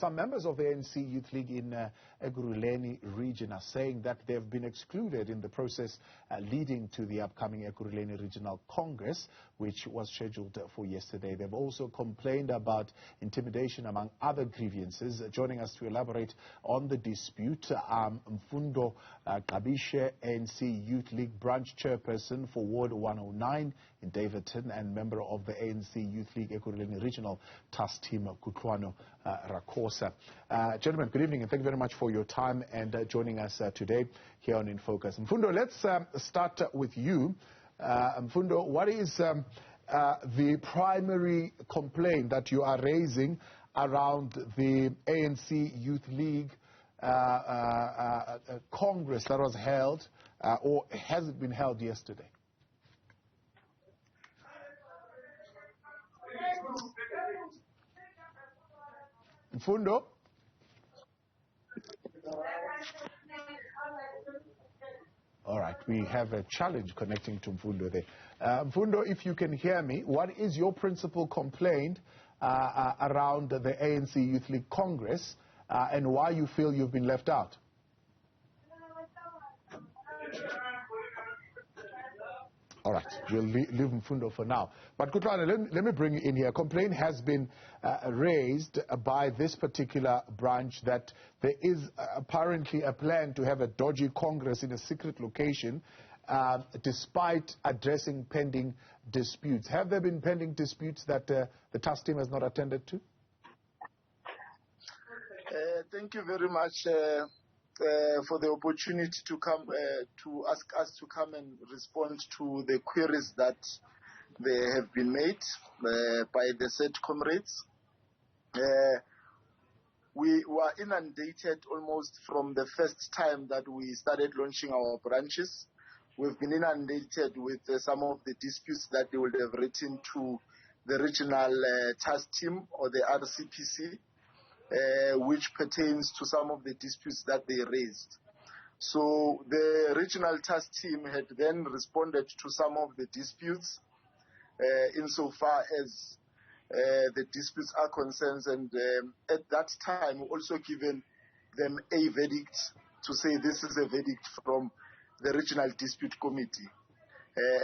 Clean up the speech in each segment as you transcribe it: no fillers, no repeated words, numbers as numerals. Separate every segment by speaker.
Speaker 1: Some members of the ANC Youth League in Ekurhuleni Region are saying that they've been excluded in the process leading to the upcoming Ekurhuleni Regional Congress, which was scheduled for yesterday. They've also complained about intimidation, among other grievances. Joining us to elaborate on the dispute, Mfundo Ngqabishe, ANC Youth League branch chairperson for Ward 109 in Daveyton and member of the ANC Youth League Ekurhuleni Regional Task Team, Kutloano Rakosa. Gentlemen, good evening and thank you very much for your time and joining us today here on In Focus. Mfundo, let's start with you. Mfundo, what is the primary complaint that you are raising around the ANC Youth League Congress that was held, or has it been held yesterday? Mfundo? All right, we have a challenge connecting to Mfundo there. Mfundo, if you can hear me, what is your principal complaint around the ANC Youth League Congress and why you feel you've been left out? All right, we'll leave Mfundo for now. But Kutloano, let me bring you in here. A complaint has been raised by this particular branch that there is apparently a plan to have a dodgy congress in a secret location despite addressing pending disputes. Have there been pending disputes that the task team has not attended to?
Speaker 2: Thank you very much for the opportunity to come to ask us to come and respond to the queries that they have been made by the said comrades. We were inundated almost from the first time that we started launching our branches. We've been inundated with some of the disputes that they would have written to the regional task team or the RCPC. Which pertains to some of the disputes that they raised. So the regional task team had then responded to some of the disputes insofar as the disputes are concerned, and at that time also given them a verdict to say this is a verdict from the regional dispute committee.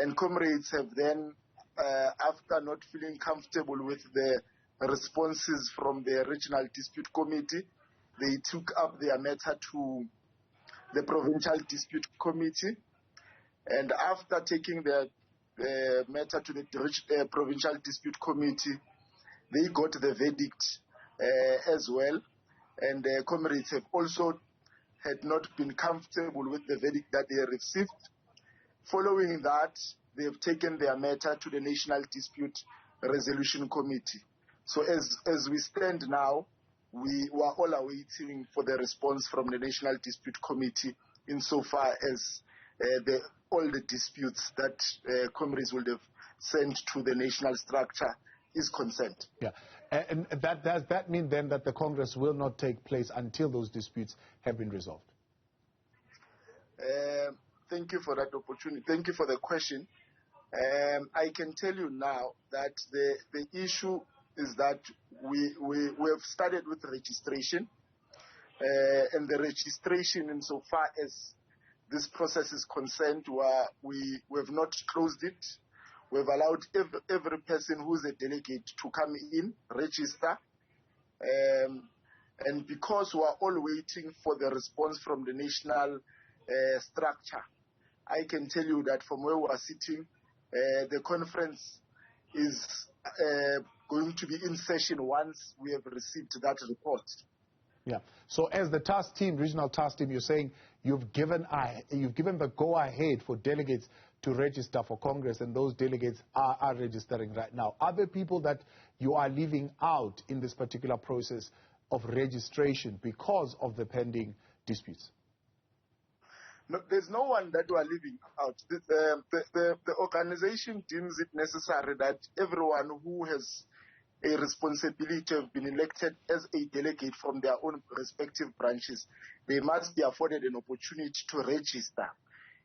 Speaker 2: And comrades have then, after not feeling comfortable with the responses from the regional dispute committee, they took up their matter to the provincial dispute committee, and after taking their matter to the provincial dispute committee, they got the verdict as well, and comrades have also had not been comfortable with the verdict that they received. Following that, they have taken their matter to the National Dispute Resolution Committee. So as we stand now, we were all awaiting for the response from the National Dispute Committee insofar as all the disputes that comrades would have sent to the national structure is concerned.
Speaker 1: Yeah, and does that mean then that the Congress will not take place until those disputes have been resolved?
Speaker 2: Thank you for that opportunity. Thank you for the question. I can tell you now that the issue is that we have started with registration, and the registration insofar as this process is concerned, we have not closed it. We have allowed every person who is a delegate to come in, register, and because we are all waiting for the response from the national structure, I can tell you that from where we are sitting, the conference is going to be in session once we have received that report.
Speaker 1: Yeah. So as the task team, regional task team, you're saying you've given the go-ahead for delegates to register for Congress, and those delegates are registering right now. Are there people that you are leaving out in this particular process of registration because of the pending disputes?
Speaker 2: No, there's no one that we are leaving out. The organization deems it necessary that everyone who has a responsibility of being elected as a delegate from their own respective branches, they must be afforded an opportunity to register.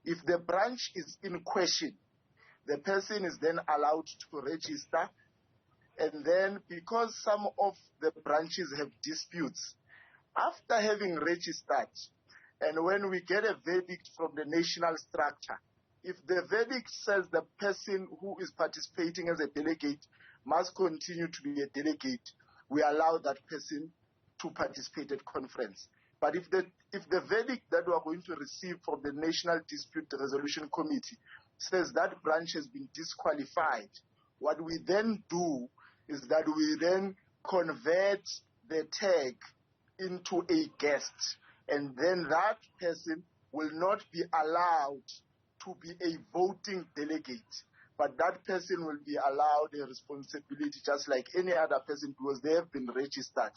Speaker 2: If the branch is in question, the person is then allowed to register And then because some of the branches have disputes, after having registered, and when we get a verdict from the national structure, if the verdict says the person who is participating as a delegate must continue to be a delegate, we allow that person to participate at conference. But if the verdict that we are going to receive from the National Dispute Resolution Committee says that branch has been disqualified, what we then do is that we then convert the tag into a guest, and then that person will not be allowed to be a voting delegate, but that person will be allowed a responsibility just like any other person, because they have been registered,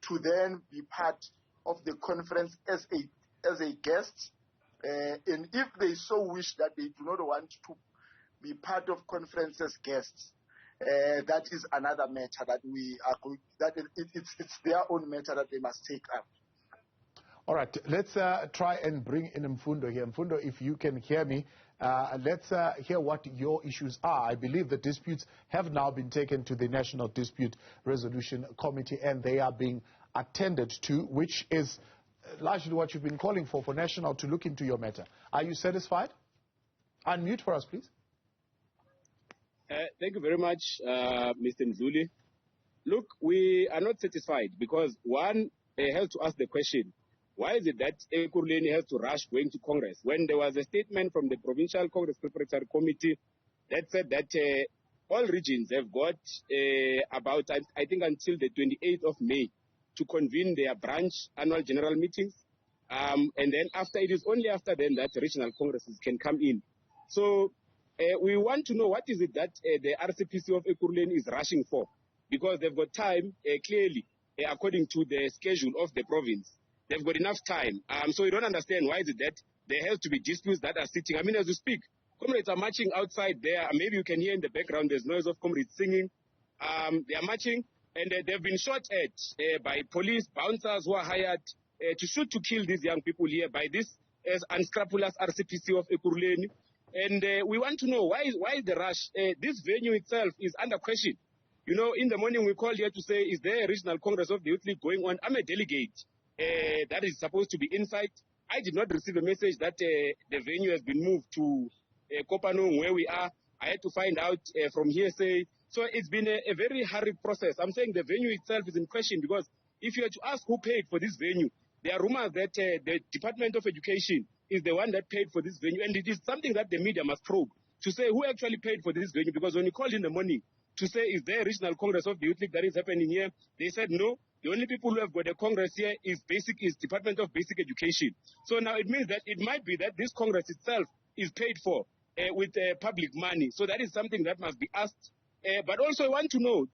Speaker 2: to then be part of the conference as a guest. And if they so wish that they do not want to be part of conference as guests, that is another matter that we are going, it's their own matter that they must take up.
Speaker 1: All right, let's try and bring in Mfundo here. Mfundo, if you can hear me, let's hear what your issues are. I believe the disputes have now been taken to the National Dispute Resolution Committee, and they are being attended to, which is largely what you've been calling for National to look into your matter. Are you satisfied? Unmute for us, please.
Speaker 3: Thank you very much, Mr. Mzuli. Look, we are not satisfied because, one, has to ask the question, why is it that Ekurhuleni has to rush going to Congress when there was a statement from the Provincial Congress Preparatory Committee that said that all regions have got about, I think, until the 28th of May to convene their branch annual general meetings. And then after, it is only after then that regional congresses can come in. So we want to know what is it that the RCPC of Ekurhuleni is rushing for, because they've got time, clearly, according to the schedule of the province. They've got enough time. So we don't understand why is it that there has to be disputes that are sitting. I mean, as we speak, comrades are marching outside there. Maybe you can hear in the background there's noise of comrades singing. They are marching, and they've been shot at by police bouncers who are hired to shoot to kill these young people here by this unscrupulous RCPC of Ekurhuleni. And we want to know why is the rush? This venue itself is under question. You know, in the morning we called here to say, is there a regional congress of the Youth League going on? I'm a delegate that is supposed to be inside. I did not receive a message that the venue has been moved to Kopanong, where we are. I had to find out from hearsay. So it's been a very hurried process. I'm saying the venue itself is in question, because if you had to ask who paid for this venue, there are rumors that the Department of Education is the one that paid for this venue. And it is something that the media must probe to say who actually paid for this venue. Because when you called in the morning to say, is there a regional congress of the Youth League that is happening here? They said no. The only people who have got a congress here is Department of Basic Education. So now it means that it might be that this congress itself is paid for with public money. So that is something that must be asked. But also I want to know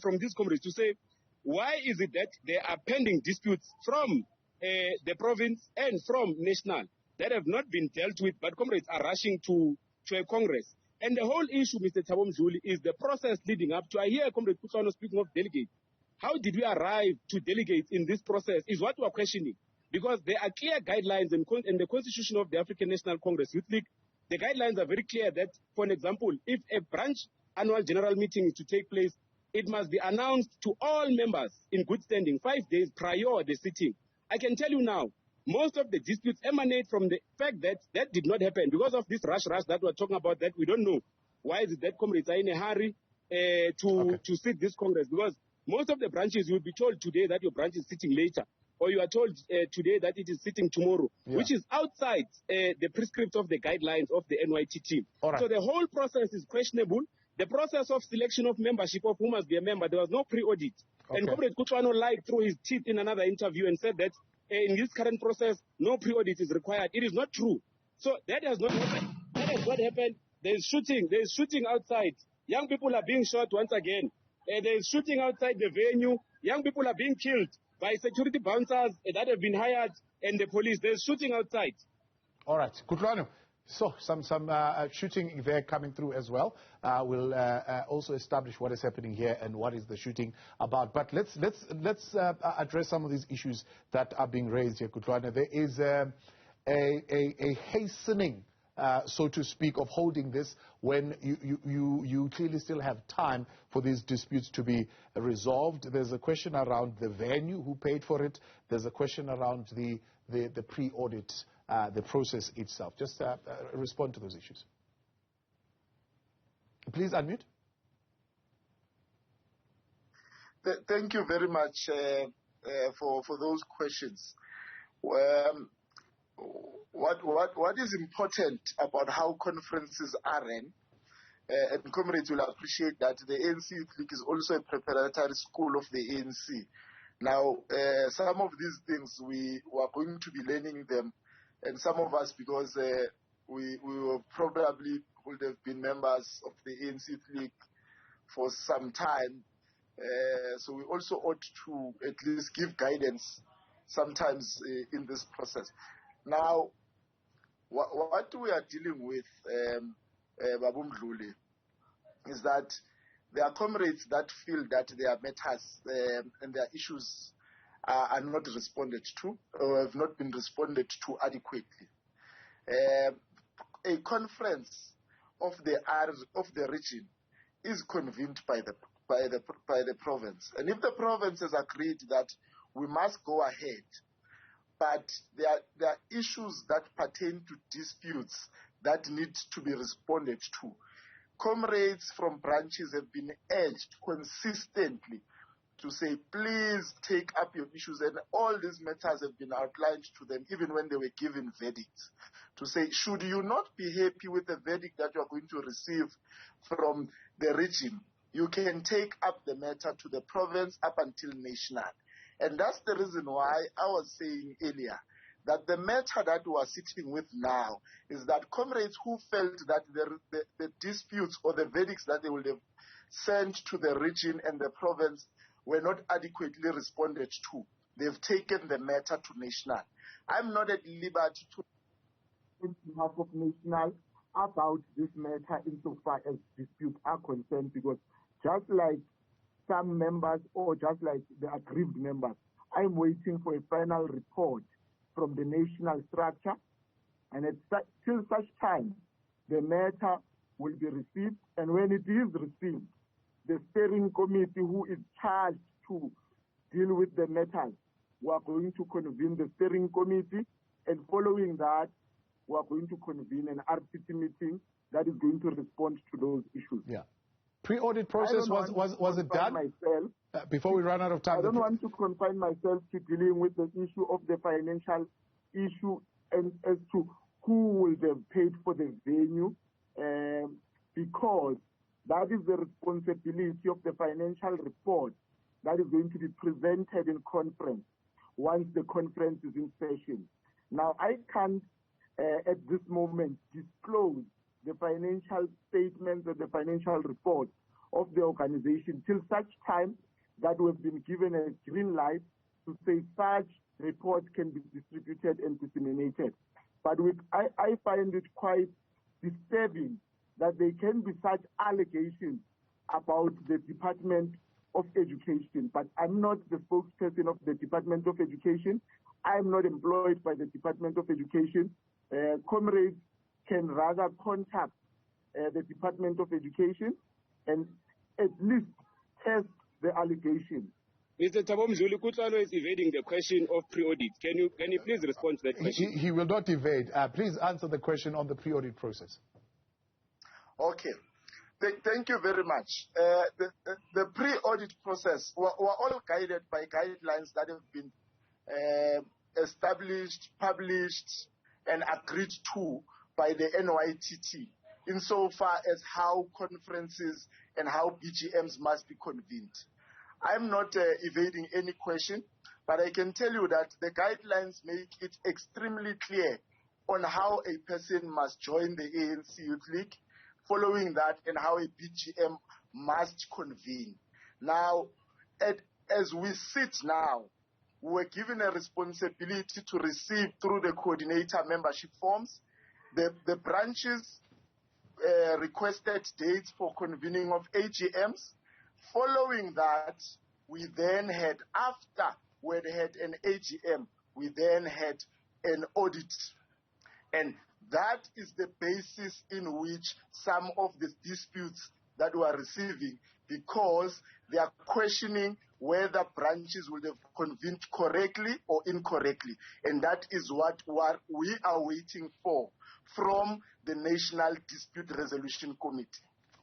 Speaker 3: from these comrades to say, why is it that there are pending disputes from the province and from national that have not been dealt with, but comrades are rushing to a congress? And the whole issue, Mr. Thabo Mzuli, is the process leading up to, I hear Comrade Kutloano speaking of delegates. How did we arrive to delegates in this process is what we are questioning. Because there are clear guidelines in the Constitution of the African National Congress Youth League. The guidelines are very clear that, for an example, if a branch annual general meeting is to take place, it must be announced to all members in good standing 5 days prior the sitting. I can tell you now, most of the disputes emanate from the fact that that did not happen because of this rush that we're talking about, that we don't know. Why is it that comrades are in a hurry to sit this Congress? Because most of the branches, you will be told today that your branch is sitting later, or you are told today that it is sitting tomorrow, which is outside the prescripts of the guidelines of the NYT team. Right. So the whole process is questionable. The process of selection of membership of who must be a member, there was no pre-audit. And Comrade Kutloano lied through his teeth in another interview and said that in this current process, no pre-audit is required. It is not true. So that has not happened. That has not happened. There is shooting outside. Young people are being shot once again. There is shooting outside the venue. Young people are being killed by security bouncers that have been hired, and the police. There is shooting outside. All right,
Speaker 1: Kutloano. So some shooting there coming through as well. We'll also establish what is happening here and what is the shooting about. But let's address some of these issues that are being raised here, Kutloano. There is a hastening so to speak, of holding this when you clearly still have time for these disputes to be resolved? There's a question around the venue, who paid for it. There's a question around the pre-audit, the process itself. Just respond to those issues. Please unmute.
Speaker 2: Thank you very much for those questions. What is important about how conferences are run, and comrades will appreciate that the ANC Youth League is also a preparatory school of the ANC. Now, some of these things we are going to be learning them, and some of us, because we probably would have been members of the ANC Youth League for some time, so we also ought to at least give guidance sometimes in this process. Now, what we are dealing with, Babu Mdluli, is that there are comrades that feel that their matters and their issues are not responded to, or have not been responded to adequately. A conference of the region is convened by the province, and if the province has agreed that we must go ahead, but there are issues that pertain to disputes that need to be responded to. Comrades from branches have been urged consistently to say, please take up your issues, and all these matters have been outlined to them even when they were given verdicts, to say, should you not be happy with the verdict that you are going to receive from the region, you can take up the matter to the province up until national. And that's the reason why I was saying earlier that the matter that we are sitting with now is that comrades who felt that the disputes or the verdicts that they would have sent to the region and the province were not adequately responded to, they've taken the matter to national. I'm not at liberty to on behalf of national about this matter insofar as disputes are concerned, because just like some members or just like the aggrieved members, I'm waiting for a final report from the national structure, and till such time the matter will be received, and when it is received, the steering committee who is charged to deal with the matters, we are going to convene the steering committee, and following that we are going to convene an RPT meeting that is going to respond to those issues.
Speaker 1: Yeah. Pre-audit process, was it done? Before we run out of time.
Speaker 2: I don't want to confine myself to dealing with the issue of the financial issue and as to who will have paid for the venue, because that is the responsibility of the financial report that is going to be presented in conference once the conference is in session. Now, I can't at this moment disclose the financial statements and the financial report of the organization till such time that we've been given a green light to say such reports can be distributed and disseminated. But I find it quite disturbing that there can be such allegations about the Department of Education, but I'm not the spokesperson of the Department of Education. I'm not employed by the Department of Education. Comrades can rather contact the Department of Education and at least test the allegation.
Speaker 3: Mr. Thabo Mdluli, Kutloano is evading the question of pre-audit. Can you please respond to that question?
Speaker 1: He will not evade. Please answer the question on the pre-audit process.
Speaker 2: Okay. Thank you very much. The pre-audit process, we're all guided by guidelines that have been established, published, and agreed to by the NYTT, insofar as how conferences and how BGMs must be convened. I'm not evading any question, but I can tell you that the guidelines make it extremely clear on how a person must join the ANC Youth League, following that, and how a BGM must convene. Now, as we sit now, we were given a responsibility to receive through the coordinator membership forms. The branches requested dates for convening of AGMs. Following that, we then had, after we had an AGM, we then had an audit. And That is the basis in which some of the disputes that we are receiving, because they are questioning whether branches will have convened correctly or incorrectly. And that is what we are waiting for from the National Dispute Resolution Committee.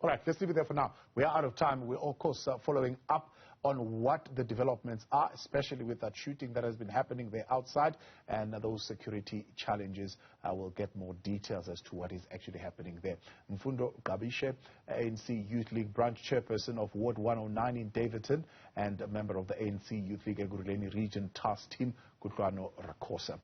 Speaker 1: All right, let's leave it there for now. We are out of time. We're, of course, following up on what the developments are, especially with that shooting that has been happening there outside and those security challenges. We'll get more details as to what is actually happening there. Mfundo Ngqabishe, ANC Youth League branch chairperson of Ward 109 in Daveyton and a member of the ANC Youth League Ekurhuleni Region task team, Kutloano Rakosa.